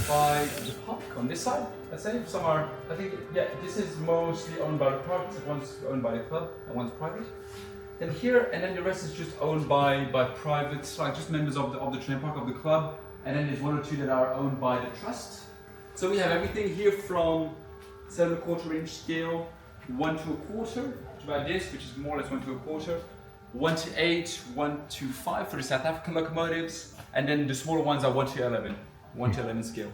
By the park on this side, let's say. Some are, I think, yeah, this is mostly owned by the park. One's owned by the club and one's private. Then here, and then the rest is just owned by private, like just members of the train park of the club. And then there's one or two that are owned by the trust. So we have everything here from 7¼ inch scale, 1 to 1/4, which is about this, which is more or less 1 to 1/4. 1 to 8, 1 to 5 for the South African locomotives, and then the smaller ones are 1 to 11. 1 to 11 scale.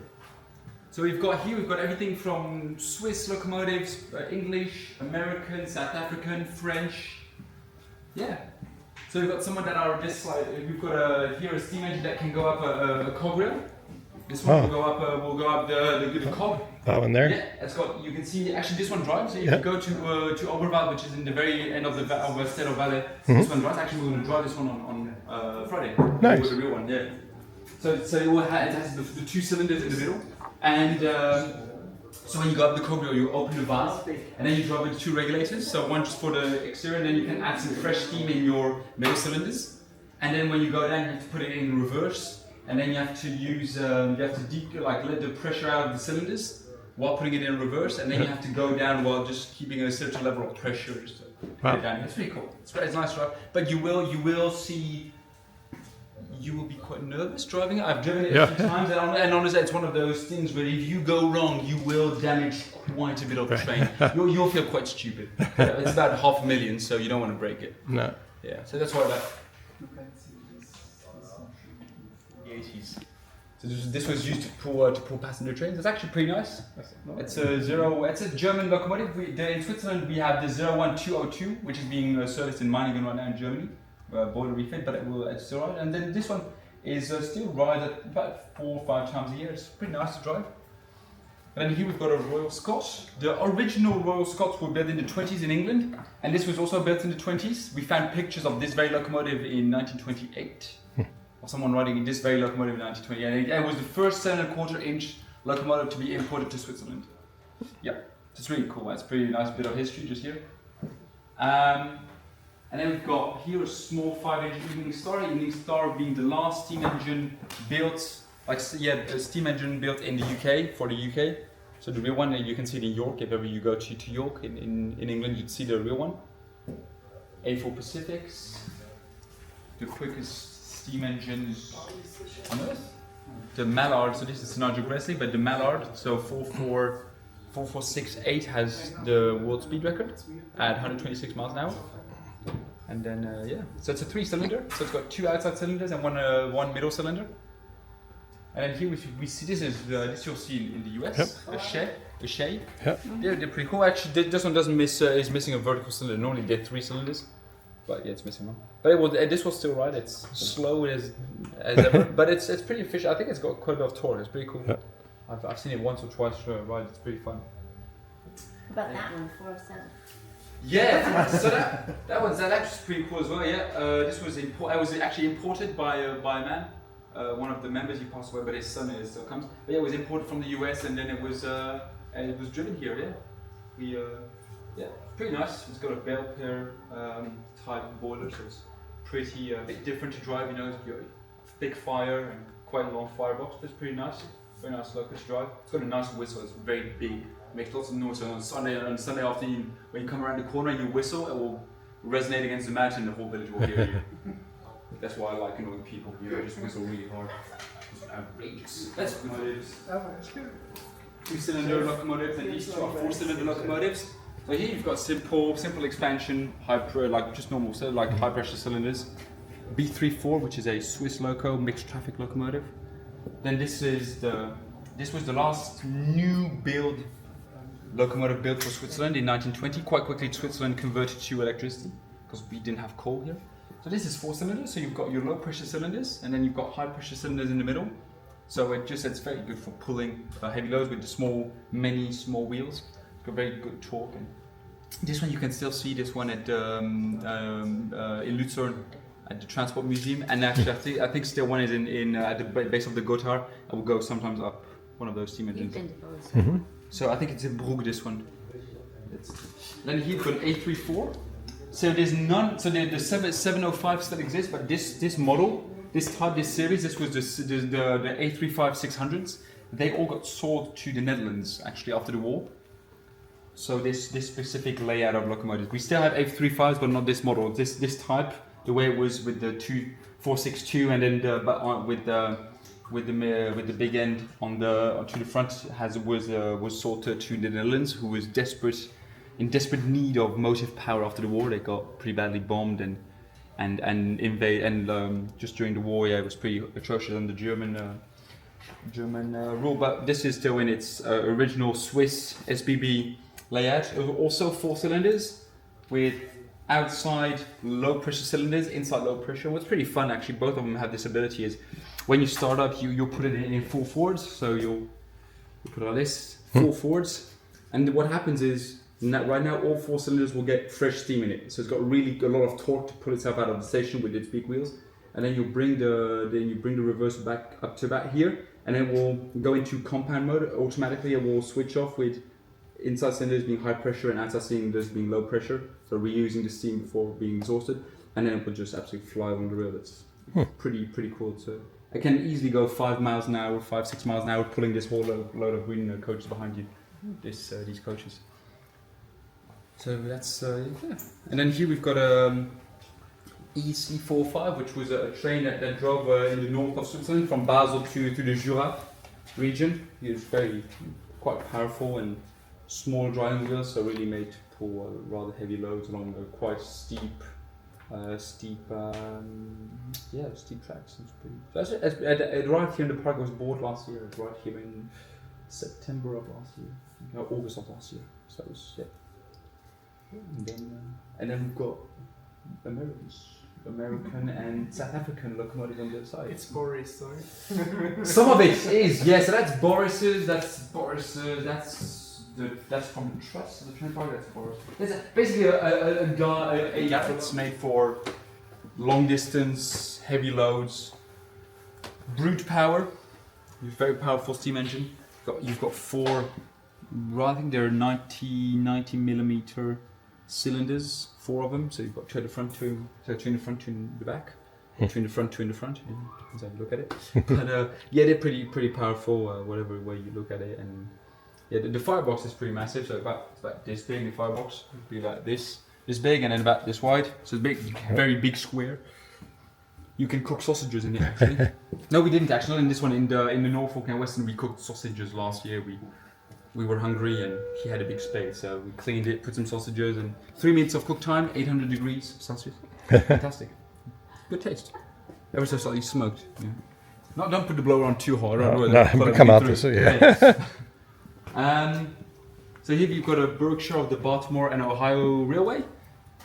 So we've got everything from Swiss locomotives, English, American, South African, French. Yeah. So we've got some that are just like, we've got here a steam engine that can go up a cog rail. This one will go up the cog. That one there? Yeah, it's got, you can see, actually this one drives. So if you go to Oberwald, which is in the very end of the state of Valais, this one drives. Actually, we're going to drive this one on Friday. Nice. With the real one, yeah. So it has the 2 cylinders in the middle, and so when you go up the cog rail, you open the valve, and then you drive with 2 regulators. So one just for the exterior, and then you can add some fresh steam in your middle cylinders. And then when you go down, you have to put it in reverse, and then you have to use let the pressure out of the cylinders while putting it in reverse, and then you have to go down while just keeping a certain level of pressure. Just to put it down. It's pretty cool. It's nice drive, but you will see. You will be quite nervous driving it. I've driven it a few times, and honestly, it's one of those things where if you go wrong, you will damage quite a bit of the train. You'll feel quite stupid. It's about 500,000, so you don't want to break it. No. Yeah, so that's why that. The 80s. So this was used to pull passenger trains. It's actually pretty nice. It's a German locomotive. In Switzerland, we have the 01202, which is being serviced in Meiningen right now in Germany. Boiler refit, but it's still right. And then this one is still ride at about 4 or 5 times a year. It's pretty nice to drive. And then here we've got a Royal Scots. The original Royal Scots were built in the 20s in England, and this was also built in the 20s. We found pictures of this very locomotive in 1928, of someone riding in this very locomotive in 1928. And it was the first 7¼ inch locomotive to be imported to Switzerland. Yeah, it's really cool. It's a pretty nice bit of history just here. And then we've got here a small 5-engine Evening Star. Evening Star being the last steam engine built, a steam engine built in the UK, for the UK. So the real one, you can see it in York. If ever you go to York in England, you'd see the real one. A4 Pacifics, the quickest steam engines on Earth. The Mallard, so this is Nigel Gressley, but the Mallard, so 4468 has the world speed record at 126 miles an hour. And then so it's a 3-cylinder. So it's got 2 outside cylinders and one middle cylinder. And then here we see this you'll see in the US, a Shay. Yeah. They're pretty cool. Actually, this one doesn't miss. Is missing a vertical cylinder. Normally they get 3 cylinders, but yeah, it's missing one. But this will still ride. It's slow as ever, but it's pretty efficient. I think it's got quite a bit of torque. It's pretty cool. Yeah. I've seen it once or twice ride. It's pretty fun. About that one, 407. Yeah, so that one's actually pretty cool as well. Yeah, this was actually imported by a man. One of the members, he passed away, but his son still comes. But yeah, it was imported from the US, and then it was driven here. Yeah, pretty nice. It's got a Vapeur type boiler, so it's pretty a bit different to drive. You know, it's got a big fire and quite a long firebox, but it's pretty nice. Very nice loco to drive. It's got a nice whistle. It's very big. Makes lots of noise. So on Sunday afternoon, when you come around the corner and you whistle, it will resonate against the mountain. The whole village will hear you. That's why I like annoying people. You know, just whistle really hard. It's outrageous. That's locomotives. Oh, that's good. 2-cylinder locomotives, and these 2 are 4-cylinder locomotives. So here you've got simple expansion, just normal, so like high pressure cylinders. B34, which is a Swiss loco, mixed traffic locomotive. Then this is the This was the last new build locomotive built for Switzerland in 1920. Quite quickly, Switzerland converted to electricity because we didn't have coal here. So this is 4 cylinders. So you've got your low pressure cylinders, and then you've got high pressure cylinders in the middle. So it's very good for pulling heavy loads with the many small wheels. It's got very good torque. And this one you can still see this one at in Lucerne at the Transport Museum, and actually I think still one is in at the base of the Gotthard. I will go sometimes up one of those steam engines. So I think it's in Brugg, this one. Then here you've got an A34. So there's none. So the 705 still exists, but this model, this type, this series, this was the A35 600s. They all got sold to the Netherlands actually after the war. So this specific layout of locomotives. We still have A35s, but not this model. This type, the way it was with the 462, and then with the big end to the front was sold to the Netherlands, who was in desperate need of motive power after the war. They got pretty badly bombed and invaded, and just during the war, it was pretty atrocious under German rule. But this is still in its original Swiss SBB layout. Also 4 cylinders with outside low pressure cylinders, inside low pressure. What's pretty fun actually, both of them have this ability, is when you start up, you'll put it in full forwards. So you'll put it like this, full forwards. And what happens is, right now all 4 cylinders will get fresh steam in it. So it's got really a lot of torque to pull itself out of the station with its big wheels. And then you bring the reverser back up to about here, and then we'll go into compound mode automatically, and we'll switch off with inside cylinders being high pressure and outside cylinders being low pressure. So reusing the steam before being exhausted, and then it will just absolutely fly along the rail. It's pretty cool. So I can easily go 5 miles an hour, 5-6 miles an hour, pulling this whole load of green coaches behind you. These coaches. So that's yeah. And then here we've got EC45, which was a train that drove in the north of Switzerland from Basel to the Jura region. It was quite powerful and small driving wheels, so really made to pull rather heavy loads along quite steep tracks. So actually, it arrived here in the park. It was bought last year. It arrived here in September of last year, no, August of last year. So it was, yeah. And then we've got American and South African locomotives on the other side. It's Boris, sorry. Some of it is, yes. So that's Boris's. That's from the Trust of the Train Park. That's Boris. There's basically a yacht that's made for long distance, heavy loads, brute power. Very powerful steam engine. You've got 4. I think they're 90 millimeter cylinders, 4 of them. So you've got 2 at the front, 2 in the front, 2 in the back, 2 in the front, 2 in the front. Depends how you look at it. But yeah, they're pretty powerful, whatever way you look at it. And yeah, the firebox is pretty massive. So it's about this big. The firebox would be about this big, and then about this wide. So it's big, very big square. You can cook sausages in it actually. No, we didn't actually. In this one, in the Norfolk and Western, we cooked sausages last year. We were hungry and he had a big space, so we cleaned it, put some sausages, and 3 minutes of cook time, 800 degrees Celsius. Fantastic. Good taste. Ever so slightly smoked. Yeah. Don't put the blower on too hard. No, come out so yeah. So here you've got a Berkshire of the Baltimore and Ohio Railway.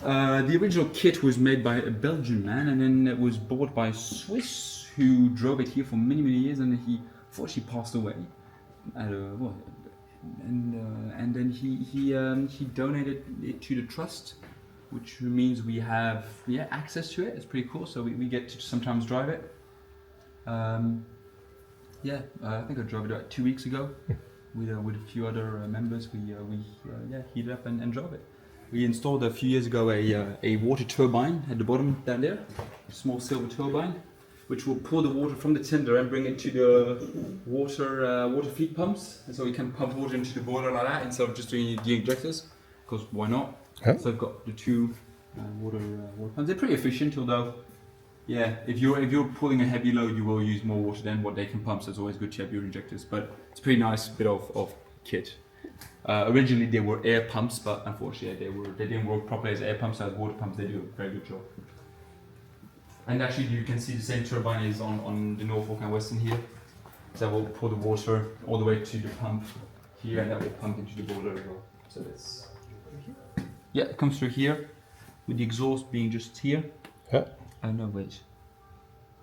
The original kit was made by a Belgian man, and then it was bought by a Swiss who drove it here for many years, and he unfortunately passed away. And then he donated it to the trust, which means we have access to it. It's pretty cool. So we get to sometimes drive it. I think I drove it about 2 weeks ago with a few other members. We heated up and drove it. We installed a few years ago a water turbine at the bottom down there, a small silver turbine, which will pull the water from the tender and bring it to the water feed pumps. And so we can pump water into the boiler like that instead of just doing the injectors, because why not? Yeah. So I've got the 2 water pumps. They're pretty efficient, although, yeah, if you're pulling a heavy load, you will use more water than what they can pump. So it's always good to have your injectors. But it's a pretty nice bit of kit. Originally they were air pumps, but unfortunately they didn't work properly as air pumps. As water pumps, they do a very good job. And actually, you can see the same turbine is on the Norfolk and Western here. So we'll pour the water all the way to the pump here, and that will pump into the boiler as well. So that's yeah, it comes through here, with the exhaust being just here. Yeah. Oh no, wait.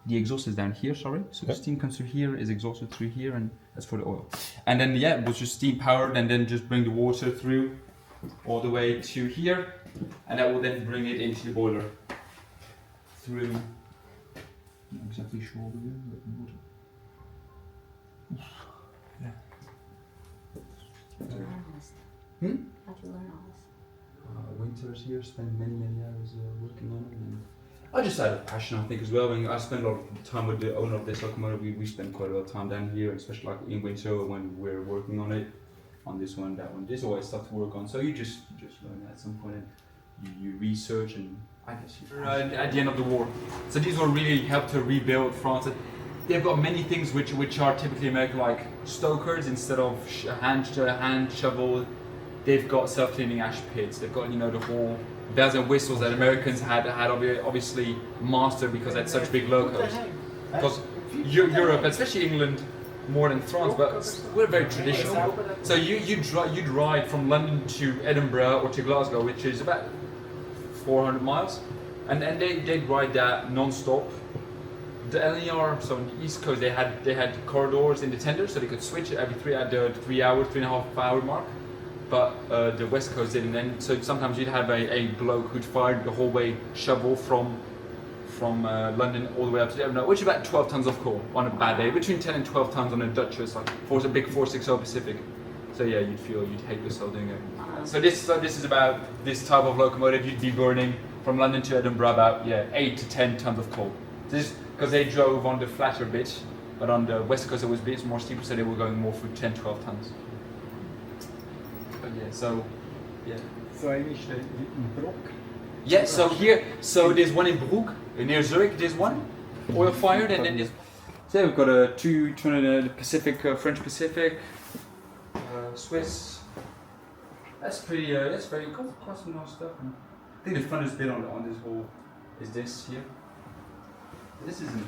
The exhaust is down here, sorry. So the Yeah. steam comes through here, is exhausted through here, and that's for the oil. And then yeah, it was just steam powered, and then just bring the water through all the way to here, and that will then bring it into the boiler. Through. Not exactly sure what we're doing, but water. Yeah. How'd you learn all this? Hmm? How'd you learn all this? Winters here, spent many hours working on it, and I just had a passion, I think, as well. And I spent a lot of time with the owner of this locomotive. We spent quite a lot of time down here, especially like in winter when we're working on it, on this one, that one. There's always stuff to work on, so you just learn at some point, and you research, and I guess at the end of the war. So these will really help to rebuild France. They've got many things which are typically American, like stokers instead of hand shovel. They've got self-cleaning ash pits. They've got, you know, the whole bells and whistles that Americans had obviously mastered because they had such big locos. Because Europe, especially England, more than France, but we're very traditional. So you'd ride from London to Edinburgh or to Glasgow, which is about 400 miles, and they'd ride that non-stop. The LNR, so on the East Coast, they had corridors in the tender, so they could switch it every 3 hours, 3.5 hour mark. But the West Coast didn't, and so sometimes you'd have a bloke who'd fired the whole way shovel from London all the way up to Edinburgh, which is about 12 tons of coal on a bad day, between 10 and 12 tons on a Duchess, like a big 460 Pacific. So yeah, you'd hate yourself doing it. So this is about this type of locomotive. You'd be burning from London to Edinburgh about 8 to 10 tons of coal. This because they drove on the flatter bit, but on the West Coast it was a bit more steeper, so they were going more for 10, 12 tons. But yeah, so yeah. So eigentlich in Bruck. Yeah, so there's one in Brook, near Zurich, there's one, oil fired, and then there's, so we've got two the Pacific, French Pacific, Swiss. That's pretty, that's very cool, quite some nice stuff. And I think the funnest bit on this whole is this here. This isn't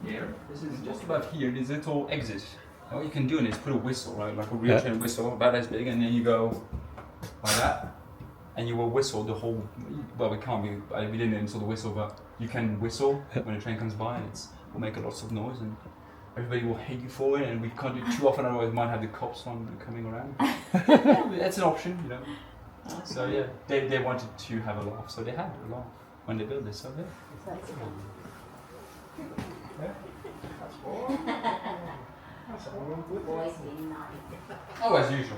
air, this is just about here, there's a little exit. And what you can do in it is put a whistle, right, like a real train whistle, about as big, and then you go like that. And you will whistle the whole. Well, we didn't install the whistle, but you can whistle when a train comes by, and will make a lot of noise, and everybody will hate you for it. And we can't do it too often, otherwise we might have the cops coming around. That's an option, you know. So yeah, they wanted to have a laugh, so they had a laugh when they built this. So yeah. Boys being naughty. Oh, as usual.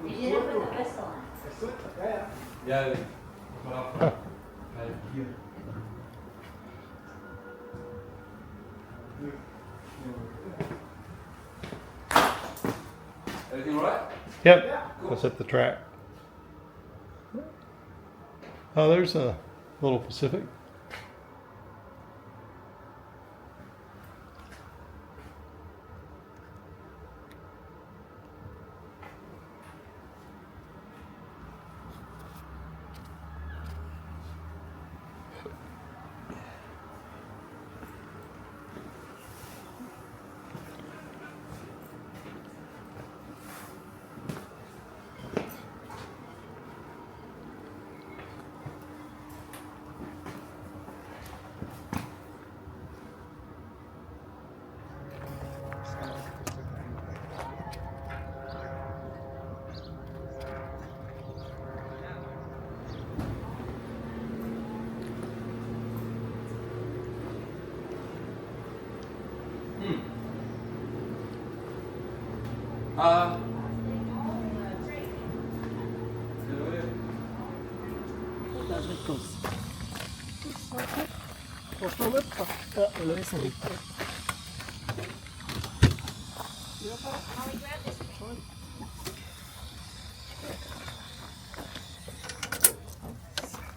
You didn't put the whistle on. Yeah. Here. Everything alright? Yep, let's hit the track. Oh, there's a little Pacific.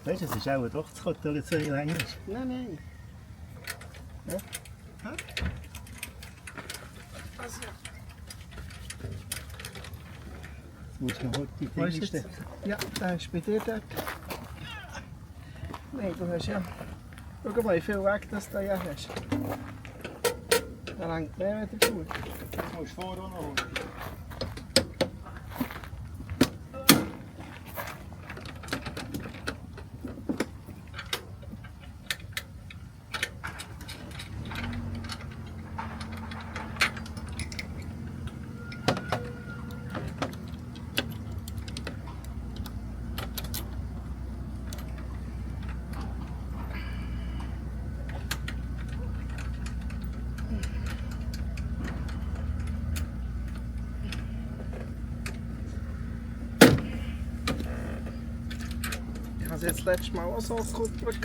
Weißt du, es ist auch doch zu Englisch. Nein. Ja? Ha? Jetzt muss ich noch heute die Dinge stellen. Ja, da ist bei dir dort. Nee, du hast ja. Schau mal, wie viel Weg das da ja hast. Da hängt mehr wieder gut. Das musst du vorne noch holen. Ich habe jetzt das letzte Mal auch so gekuppelt.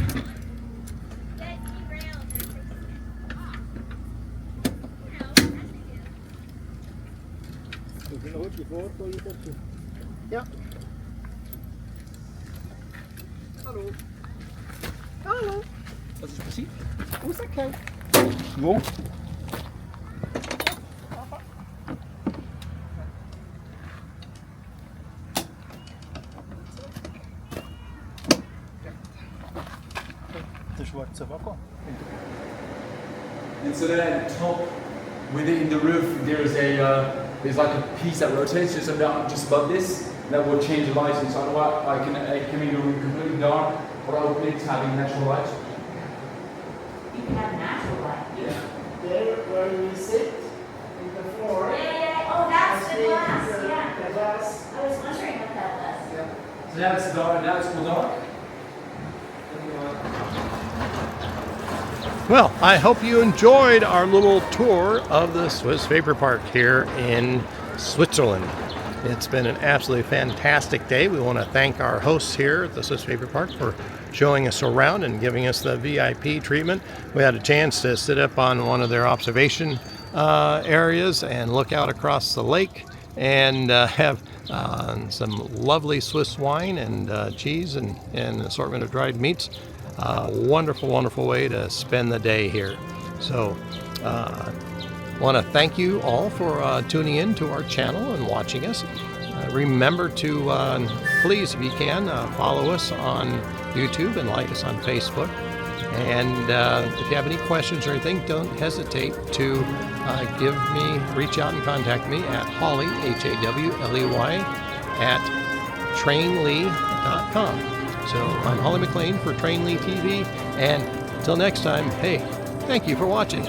Ja. Hallo. Hallo. Was ist passiert? Rausgefallen. Wo? Der schwarze Wagen. And so then at the top, within the roof, there's there's like a piece that rotates just above this that will change the lighting. So I can make the room completely dark, or open it having natural light. You can have natural light. Yeah. There where we sit in the floor. Yeah. Oh, that's the glass. Yeah. The glass. I was wondering what that was. Yeah. So now it's dark. Now it's full dark. Well, I hope you enjoyed our little tour of the Swiss Vapor Park here in Switzerland. It's been an absolutely fantastic day. We want to thank our hosts here at the Swiss Vapor Park for showing us around and giving us the VIP treatment. We had a chance to sit up on one of their observation areas and look out across the lake and have some lovely Swiss wine and cheese and an assortment of dried meats. Wonderful, wonderful way to spend the day here. So, want to thank you all for tuning in to our channel and watching us. Remember to, please, if you can, follow us on YouTube and like us on Facebook. And if you have any questions or anything, don't hesitate to reach out and contact me at Hawley, Hawley, at trainlee.com. So I'm Holly McLean for Train Lee TV, and until next time, hey, thank you for watching.